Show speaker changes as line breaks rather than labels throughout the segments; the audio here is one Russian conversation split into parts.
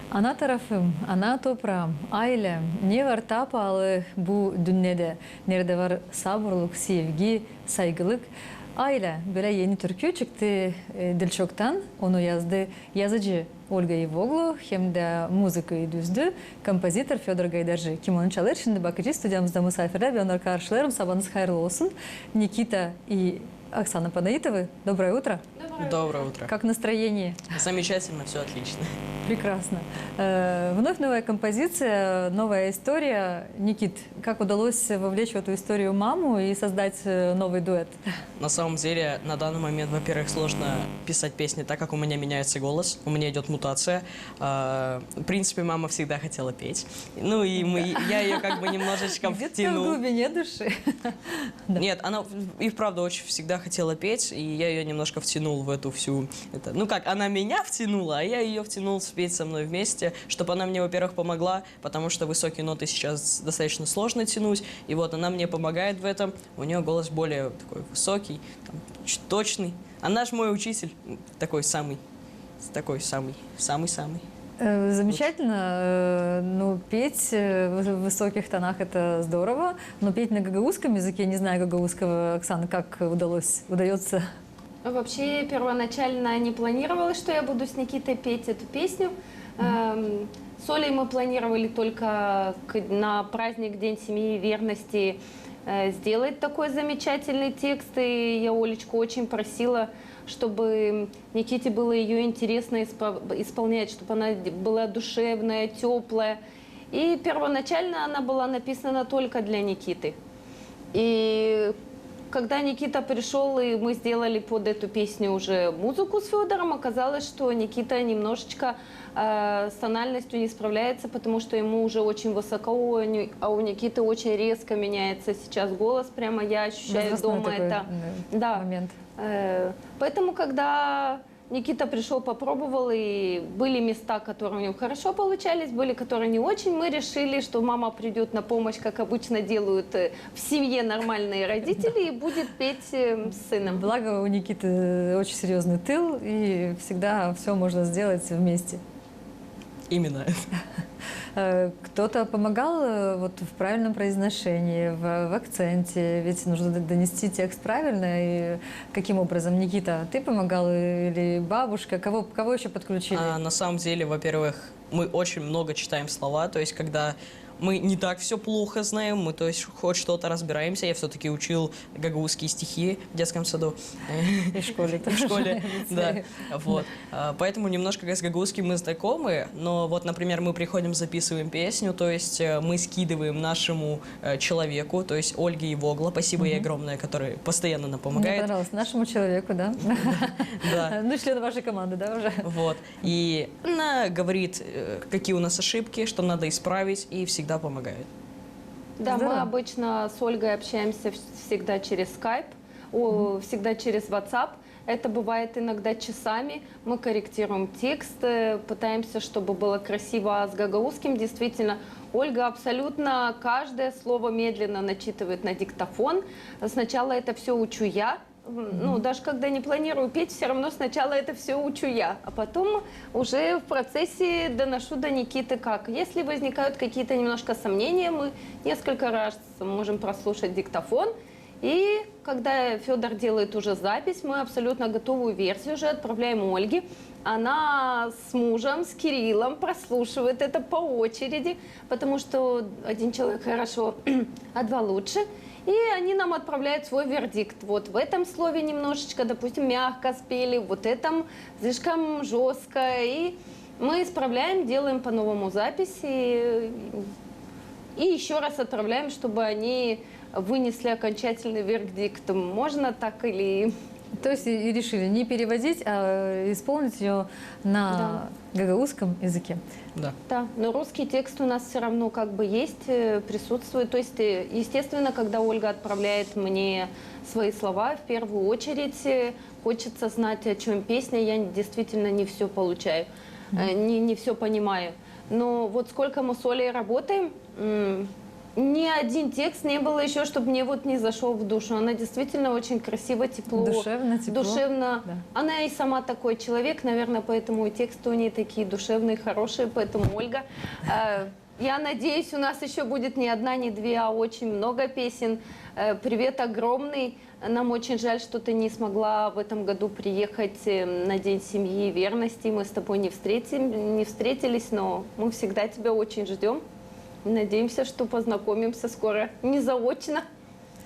Ана тарафым, ана топрам, айле, не var tapалы bu dünyede, nerede var sabırlık, sevgi, saygılık. Aile, böyle yeni türkü çıktı Dilşok'tan, onu yazdı yazıcı Olga Ivoglu, hem de müzikayı düzdü, kompozitör Fyodor Gaydarji. Kim onu çalır? Şimdi bakacağız, stüdyomuzda misafirler, ben onları karşılarım, sabahınız hayırlı olsun. Никита и Оксана Панаитовы, доброе утро.
Доброе утро.
Как настроение?
Замечательно, все отлично.
Прекрасно. Вновь новая композиция, новая история. Никит, как удалось вовлечь в эту историю маму и создать новый дуэт?
На самом деле, на данный момент, во-первых, сложно писать песни, так как у меня меняется голос, у меня идет мутация. В принципе, мама всегда хотела петь. Ну и я ее как бы немножечко
Где-то
втянул.
в глубине души.
Нет, она и вправду очень всегда хотела петь, и я ее немножко втянул в эту всю... Ну как, она меня втянула, а я ее втянул спеть со мной вместе, чтобы она мне, во-первых, помогла, потому что высокие ноты сейчас достаточно сложно тянуть, и вот она мне помогает в этом. У нее голос более такой высокий, там, точный. Она же мой учитель, такой самый.
Замечательно. Ну, петь в высоких тонах – это здорово, но петь на гагаузском языке, не знаю гагаузского, Оксана, как удается?
Вообще, первоначально не планировалось, что я буду с Никитой петь эту песню. С Олей мы планировали только на праздник День семьи и верности сделать такой замечательный текст. И я Олечку очень просила, чтобы Никите было ее интересно исполнять, чтобы она была душевная, теплая. И первоначально она была написана только для Никиты. И когда Никита пришел, и мы сделали под эту песню уже музыку с Федором, оказалось, что Никита немножечко с тональностью не справляется, потому что ему уже очень высоко, а у Никиты очень резко меняется сейчас голос. Прямо я ощущаю дома это. Да.
Момент.
Поэтому, когда Никита пришел, попробовал, и были места, которые у него хорошо получались, были, которые не очень. Мы решили, что мама придет на помощь, как обычно делают в семье нормальные родители, и будет петь с сыном.
Благо у Никиты очень серьезный тыл, и всегда все можно сделать вместе.
Именно.
Кто-то помогал вот в правильном произношении, в акценте, ведь нужно донести текст правильно. И каким образом? Никита, ты помогал или бабушка? Кого еще подключили?
На самом деле, во-первых, мы очень много читаем слова, то есть когда мы не так все плохо знаем, мы, то есть, хоть что-то разбираемся. Я все-таки учил гагаузские стихи в детском саду.
И в школе тоже.
В школе, да. Вот. Поэтому немножко с гагаузским мы знакомы, но вот, например, мы приходим, записываем песню, то есть мы скидываем нашему человеку, то есть Ольге Ивогла, спасибо ей огромное, который постоянно нам помогает.
Мне понравилось. Нашему человеку, да?
Да.
Ну, член вашей команды, да, уже?
Вот. И она говорит, какие у нас ошибки, что надо исправить, и всегда помогает.
Да,
Здорово.
мы обычно с Ольгой общаемся всегда через Skype, всегда через WhatsApp. Это бывает иногда часами. Мы корректируем текст, пытаемся, чтобы было красиво. А с гагаузским действительно Ольга абсолютно каждое слово медленно начитывает на диктофон. Сначала это все учу я. Ну, даже когда не планирую петь, все равно сначала это все учу я, а потом уже в процессе доношу до Никиты как. Если возникают какие-то немножко сомнения, мы несколько раз можем прослушать диктофон, и когда Федор делает уже запись, мы абсолютно готовую версию уже отправляем Ольге. Она с мужем, с Кириллом прослушивает это по очереди, потому что один человек хорошо, а два лучше. И они нам отправляют свой вердикт. Вот в этом слове немножечко, допустим, мягко спели, вот этом слишком жестко. И мы исправляем, делаем по-новому записи. И еще раз отправляем, чтобы они вынесли окончательный вердикт. Можно так или...
То есть и решили не переводить, а исполнить ее на гагаузском языке.
Да.
Да, но русский текст у нас все равно как бы есть, присутствует. То есть, естественно, когда Ольга отправляет мне свои слова, в первую очередь хочется знать, о чем песня. Я действительно не все получаю, не все понимаю. Но вот сколько мы с Олей работаем, Ни один текст не было еще, чтобы мне вот не зашел в душу. Она действительно очень красиво, тепло.
Душевно, тепло.
Душевно.
Да.
Она и сама такой человек, наверное, поэтому и тексты у нее такие душевные, хорошие. Поэтому, Ольга, я надеюсь, у нас еще будет не одна, не две, а очень много песен. Привет огромный. Нам очень жаль, что ты не смогла в этом году приехать на День семьи и верности. Мы с тобой не встретились, но мы всегда тебя очень ждем. Надеемся, что познакомимся скоро, не заочно.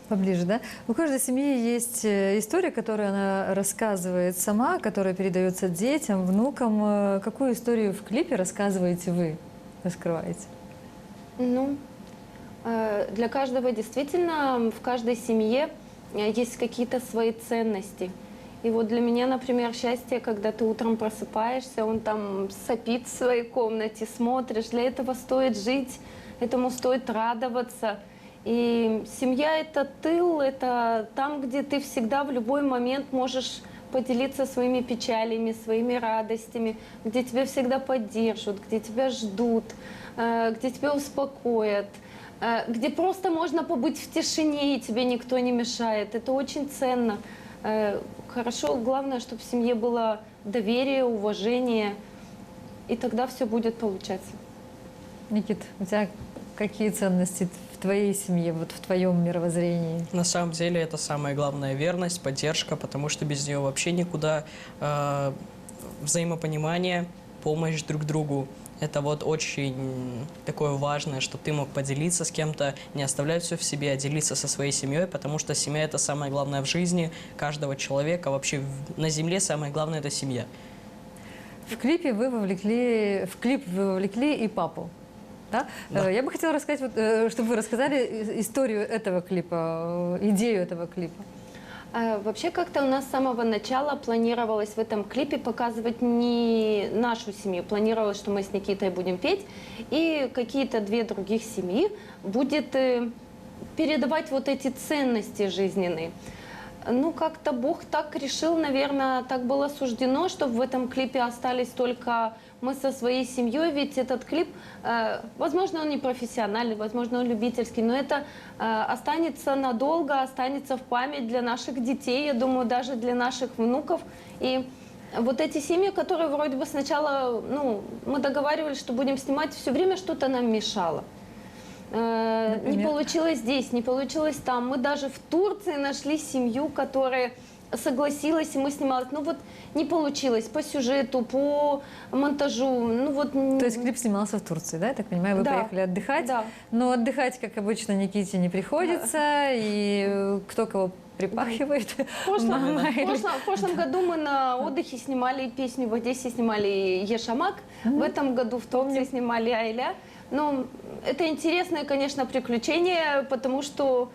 Поближе, да? У каждой семьи есть история, которую она рассказывает сама, которая передается детям, внукам. Какую историю в клипе рассказываете вы, раскрываете?
Ну, для каждого действительно, в каждой семье есть какие-то свои ценности. И вот для меня, например, счастье, когда ты утром просыпаешься, он там сопит в своей комнате, смотришь. Для этого стоит жить, этому стоит радоваться. И семья – это тыл, это там, где ты всегда в любой момент можешь поделиться своими печалями, своими радостями, где тебя всегда поддержат, где тебя ждут, где тебя успокоят, где просто можно побыть в тишине, и тебе никто не мешает. Это очень ценно. Хорошо, главное, чтобы в семье было доверие, уважение, и тогда все будет получаться.
Никит, у тебя какие ценности в твоей семье, вот в твоем мировоззрении?
На самом деле это самая главная верность, поддержка, потому что без нее вообще никуда. Взаимопонимание, помощь друг другу. Это вот очень такое важное, чтобы ты мог поделиться с кем-то, не оставлять все в себе, а делиться со своей семьей, потому что семья – это самое главное в жизни каждого человека. Вообще на земле самое главное – это семья.
В клип вы вовлекли и папу. Да?
Да.
Я бы хотела рассказать, вот, чтобы вы рассказали историю этого клипа, идею этого клипа.
Вообще как-то у нас с самого начала планировалось в этом клипе показывать не нашу семью. Планировалось, что мы с Никитой будем петь, и какие-то две других семьи будет передавать вот эти ценности жизненные. Ну, как-то Бог так решил, наверное, так было суждено, чтобы в этом клипе остались только мы со своей семьей, ведь этот клип, возможно, он не профессиональный, возможно, он любительский, но это останется надолго, останется в память для наших детей, я думаю, даже для наших внуков. И вот эти семьи, которые вроде бы сначала, ну, мы договаривались, что будем снимать, все время что-то нам мешало. Не получилось здесь, не получилось там. Мы даже в Турции нашли семью, которая согласилась, и мы снимали. Ну вот не получилось по сюжету, по монтажу. Ну вот.
То есть клип снимался в Турции, да, я так понимаю? Вы
Да.
поехали отдыхать,
Да.
но отдыхать, как обычно, Никите не приходится, и кто кого припахивает.
В прошлом году мы на отдыхе снимали песню, в Одессе снимали Ешамак, в этом году в Турции снимали Айля. Ну, это интересное, конечно, приключение, потому что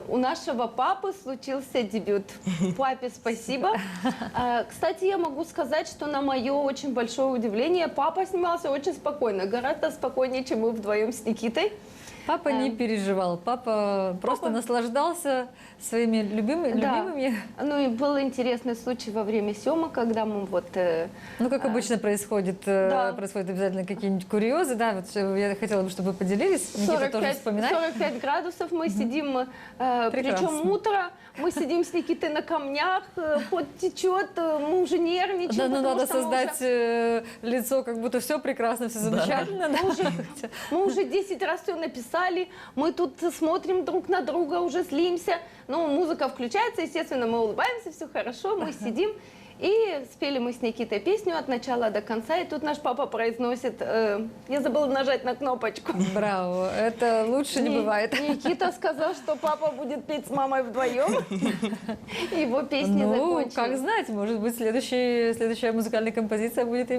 у нашего папы случился дебют. Папе спасибо. Кстати, я могу сказать, что на мое очень большое удивление папа снимался очень спокойно, гораздо спокойнее, чем мы вдвоем с Никитой.
Папа не переживал, папа просто наслаждался своими любимыми.
Ну и был интересный случай во время съемок, когда мы вот...
Ну, как обычно происходит, происходят обязательно какие-нибудь курьезы, да, вот я хотела бы, чтобы вы поделились, Никита тоже вспоминает.
45 градусов мы сидим, причем утро, мы сидим с Никитой на камнях, пот течет, мы уже нервничаем.
Да, но надо создать лицо, как будто все прекрасно, все замечательно.
Мы уже 10 раз все написали, мы тут смотрим друг на друга, уже злимся. Ну, музыка включается, естественно, мы улыбаемся, все хорошо, мы сидим. И спели мы с Никитой песню от начала до конца, и тут наш папа произносит, я забыла нажать на кнопочку.
Браво, это лучше не бывает.
Никита сказал, что папа будет петь с мамой вдвоем. Его песни закончились.
Ну, как знать, может быть, следующая музыкальная композиция будет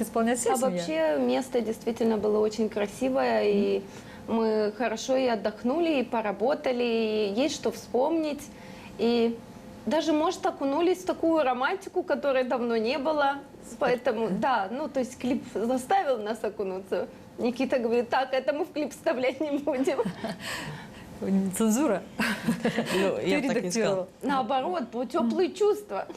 исполнять вся семья.
А вообще место действительно было очень красивое, и мы хорошо и отдохнули, и поработали, и есть что вспомнить. И даже, может, окунулись в такую романтику, которой давно не было. Поэтому, да, ну, то есть клип заставил нас окунуться. Никита говорит, так, это мы в клип вставлять не будем.
Цензура.
Ну, я бы так не сказала.
Наоборот, теплые чувства.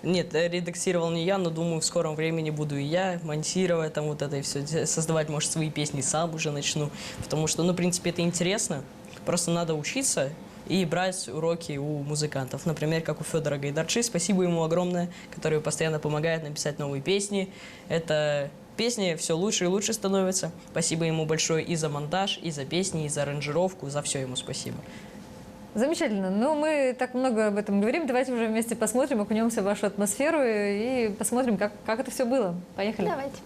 Нет, редактировал не я, но думаю, в скором времени буду и я монтировать там вот это и все, создавать, может, свои песни сам уже начну. Потому что, ну, в принципе, это интересно. Просто надо учиться и брать уроки у музыкантов. Например, как у Федора Гайдарчи. Спасибо ему огромное, который постоянно помогает написать новые песни. Это песни все лучше и лучше становятся. Спасибо ему большое и за монтаж, и за песни, и за аранжировку. За все ему спасибо.
Замечательно. Ну, мы так много об этом говорим. Давайте уже вместе посмотрим, окунемся в вашу атмосферу и посмотрим, как это все было. Поехали.
Давайте.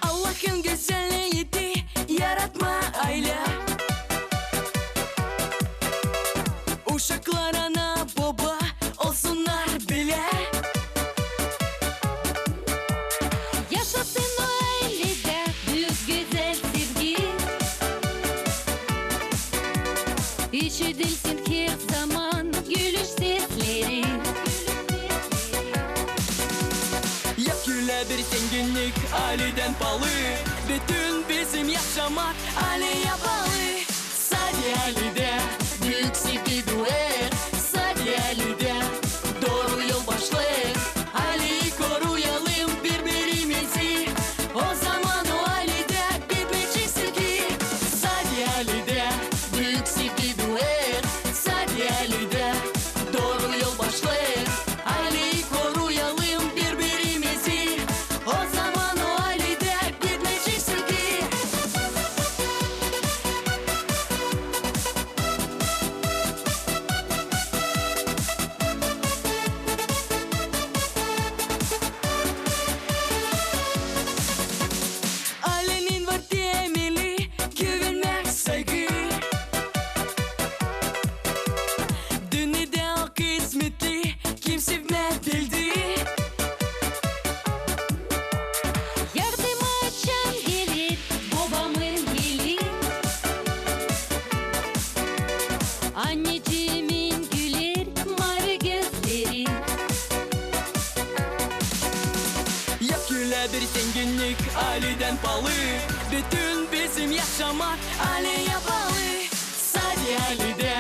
Allah'ın güzelliğiydi yaratma aile. Uşaklar ana baba olsunlar bile.
Yaşasın o ailede büyük güzel sevgi. İşitilsin her zaman gülüş sesleri.
Yaküle bir zenginlik aileden palı. Bütün bizim yaşamak aileye bağlı. Sadece ailede büyük sevgi doğar. Sadece ailede doğru yol başlar. Aileyi koruyalım birbirimizi. O zaman o ailede bitmeyecek sevgi. Sadece ailede büyük sevgi doğar. Sadece ailede doğru yol başlar. Aileyi koruyalım birbirimizi. O zaman o ailede bitmeyecek sevgi. Ailenin var temeli güvenmek, saygı. Dünyada o kısmetli kim sevmedildi.
Yardıma açan gelir babamın eli. Anneciğimin güler mavi gözleri.
Yaküle bir zenginlik aileden palı. Bütün bizim yaşamak aileye bağlı. Sadece ailede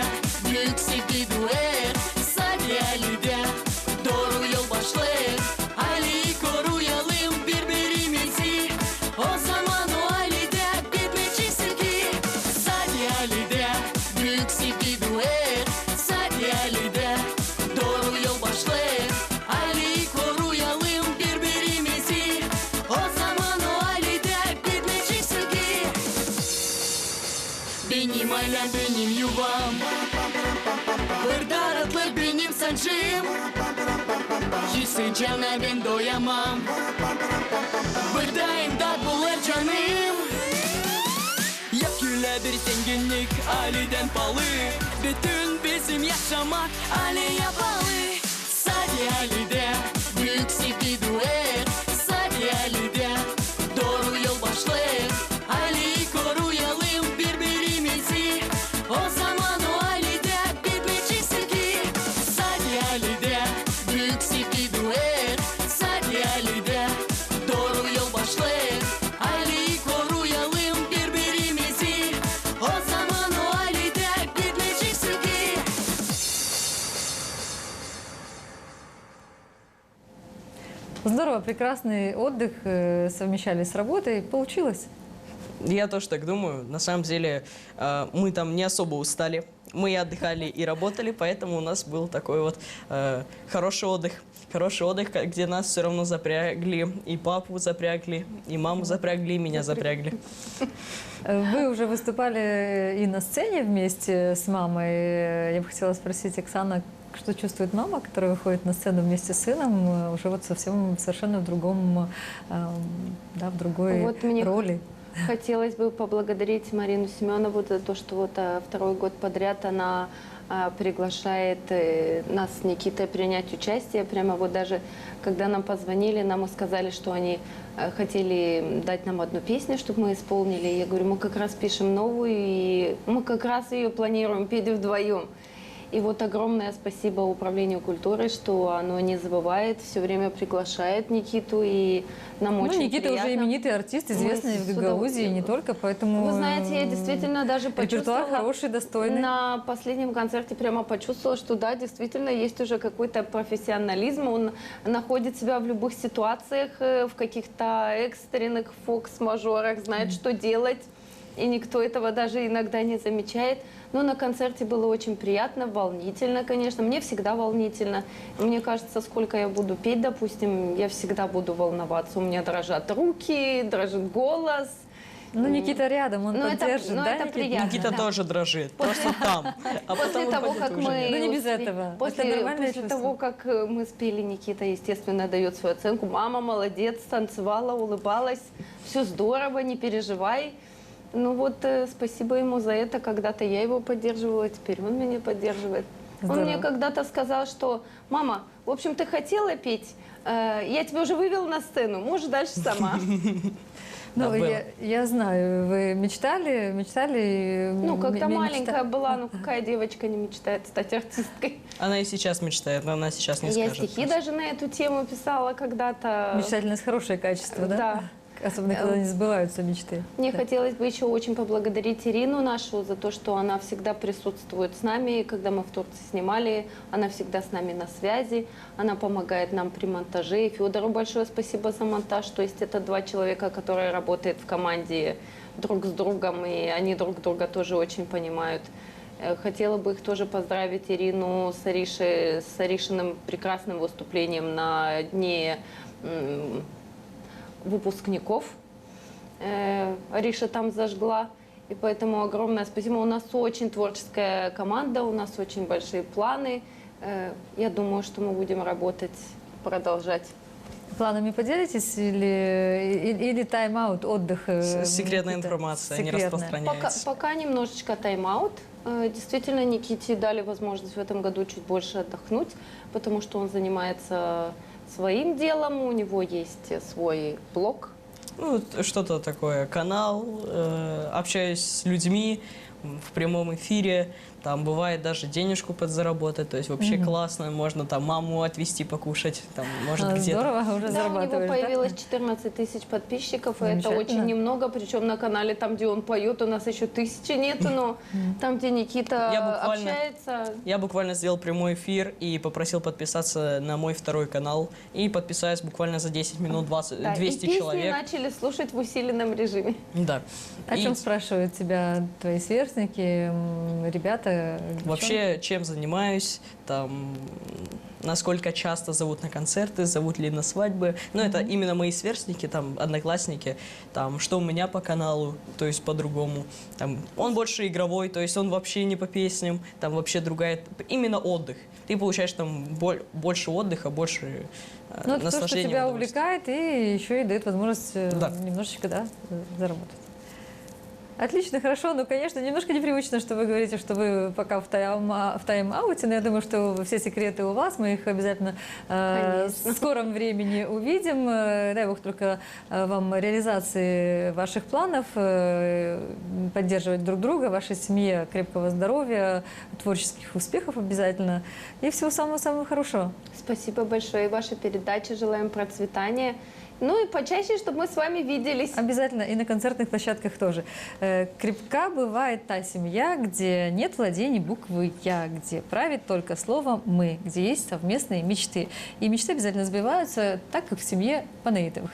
büyük sevgi doğar. Sadece ailede doğru yol başlar. Aileyi koruyalım birbirimizi. O zaman o ailede bitmeyecek sevgi. Sadece ailede büyük sevgi doğar. Sadece ailede doğru yol başlar. Aileyi koruyalım birbirimizi. O zaman o ailede bitmeyecek sevgi. Benim ailem benim yuvam. Hırdaratlar benim sancım. Hissiyacağına ben doyamam. Buradayım da bular canım. Yaküle bir zenginlik aileden palı. Bütün bizim yaşamak aileye bağlı. Sadece ailede büyük sevgi doğar. Sadece ailede doğru yol başlar. Aileyi koruyalım birbirimizi. O zaman o ailede bitmeyecek sevgi. Sadece ailede büyük sevgi doğar. Sadece ailede doğru yol başlar. Aileyi koruyalım birbirimizi. O zaman o ailede bitmeyecek sevgi.
Здорово, прекрасный отдых совмещали с работой. Получилось.
Я тоже так думаю. На самом деле, мы там не особо устали. Мы и отдыхали, и работали, поэтому у нас был такой вот хороший отдых. Хороший отдых, где нас все равно запрягли. И папу запрягли, и маму запрягли, и меня запрягли.
Вы уже выступали и на сцене вместе с мамой. Я бы хотела спросить, Оксана, что чувствует мама, которая выходит на сцену вместе с сыном, уже вот совсем совершенно в другом, да, в другой
Вот мне
роли?
хотелось бы поблагодарить Марину Семенову за то, что вот второй год подряд она приглашает нас с Никитой принять участие. Прямо вот даже когда нам позвонили, нам и сказали, что они хотели дать нам одну песню, чтобы мы исполнили. Я говорю, мы как раз пишем новую, и мы как раз ее планируем петь вдвоем. И вот огромное спасибо Управлению культуры, что оно не забывает, все время приглашает Никиту, и нам
Ну,
очень
Никита
приятно.
уже именитый артист, известный
Мы
в
с
Гагаузии, и не только, поэтому...
Вы знаете, я действительно даже
репертуар
почувствовала...
хороший, достойный.
На последнем концерте прямо почувствовала, что да, действительно есть уже какой-то профессионализм. Он находит себя в любых ситуациях, в каких-то экстренных фокс-мажорах, знает, что делать. И никто этого даже иногда не замечает. Но на концерте было очень приятно, волнительно, конечно. Мне всегда волнительно. Мне кажется, сколько я буду петь, допустим, я всегда буду волноваться. У меня дрожат руки, дрожит голос.
Ну, Никита рядом, он
Ну, это-
поддержит,
ну,
да,
это
Никита?
приятно.
Никита
Да.
тоже дрожит, просто там. А
После
потом
того,
выходит
как
уже
мы...
нет.
Ну, не без
успе-
этого. Это
После,
нормальное
после
чувство.
того, как мы спели, Никита, естественно, дает свою оценку. Мама, молодец, танцевала, улыбалась. Все здорово, не переживай. Ну вот, спасибо ему за это. Когда-то я его поддерживала, теперь он меня поддерживает.
Здорово.
Он мне когда-то сказал, что «Мама, в общем, ты хотела петь, я тебя уже вывел на сцену, можешь дальше сама».
Ну,
Да, было.
я знаю, вы мечтали,
Ну, когда
мечта-
маленькая была, ну какая девочка не мечтает стать артисткой?
Она и сейчас мечтает, но она сейчас не
Я
скажет.
стихи даже на эту тему писала когда-то.
Мечтательность хорошее качество, да?
Да.
Особенно, когда не сбываются мечты.
Мне
Да.
хотелось бы еще очень поблагодарить Ирину нашу за то, что она всегда присутствует с нами. Когда мы в Турции снимали, она всегда с нами на связи. Она помогает нам при монтаже. И Федору большое спасибо за монтаж. То есть это два человека, которые работают в команде друг с другом, и они друг друга тоже очень понимают. Хотела бы их тоже поздравить, Ирину с Аришиным прекрасным выступлением на дне выпускников. Ариша там зажгла. И поэтому огромное спасибо. У нас очень творческая команда, у нас очень большие планы. Я думаю, что мы будем работать, продолжать.
Планами поделитесь или тайм-аут, отдых?
Секретная
Никита?
информация, не
Секретная.
распространяется.
Пока немножечко тайм-аут. Действительно, Никите дали возможность в этом году чуть больше отдохнуть, потому что он занимается своим делом, у него есть свой блог.
Ну, что-то такое, канал, общаюсь с людьми в прямом эфире, там бывает даже денежку подзаработать, то есть вообще классно, можно там маму отвезти покушать, там, может где-то.
Здорово, уже
Да, у него
зарабатываешь, да?
появилось 14 тысяч подписчиков, и это
Замечательно.
очень немного, причем на канале, там, где он поет, у нас еще 1000 нету, но там, где Никита
Я буквально-
общается...
Я буквально сделал прямой эфир и попросил подписаться на мой второй канал, и подписались буквально за 10 минут 200
Да, и песни
человек.
начали слушать в усиленном режиме.
Да.
О
И
чем спрашивают тебя твои сверстники, ребята?
вообще, чем занимаюсь, там, насколько часто зовут на концерты, зовут ли на свадьбы. Ну, это именно мои сверстники, там, одноклассники, там, что у меня по каналу, то есть по-другому. Там, он больше игровой, то есть он вообще не по песням, там вообще другая, именно отдых. Ты получаешь там больше отдыха, больше
Ну, это то, что
наслаждения.
тебя
удовольствия.
увлекает и еще и дает возможность
Да.
немножечко, да, заработать. Отлично, хорошо. Ну, конечно, немножко непривычно, что вы говорите, что вы пока в тайм-ауте, но я думаю, что все секреты у вас, мы их обязательно в скором времени увидим. Дай Бог только вам реализации ваших планов, поддерживать друг друга, вашей семье крепкого здоровья, творческих успехов обязательно и всего самого-самого хорошего.
Спасибо большое. И вашей передаче желаем процветания. Ну и почаще, чтобы мы с вами виделись.
Обязательно и на концертных площадках тоже. Крепка бывает та семья, где нет владений буквы «Я», где правит только слово «мы», где есть совместные мечты. И мечты обязательно сбиваются, так как в семье Панаитовых.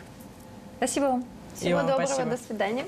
Спасибо вам.
Всего
вам
доброго,
спасибо.
до свидания.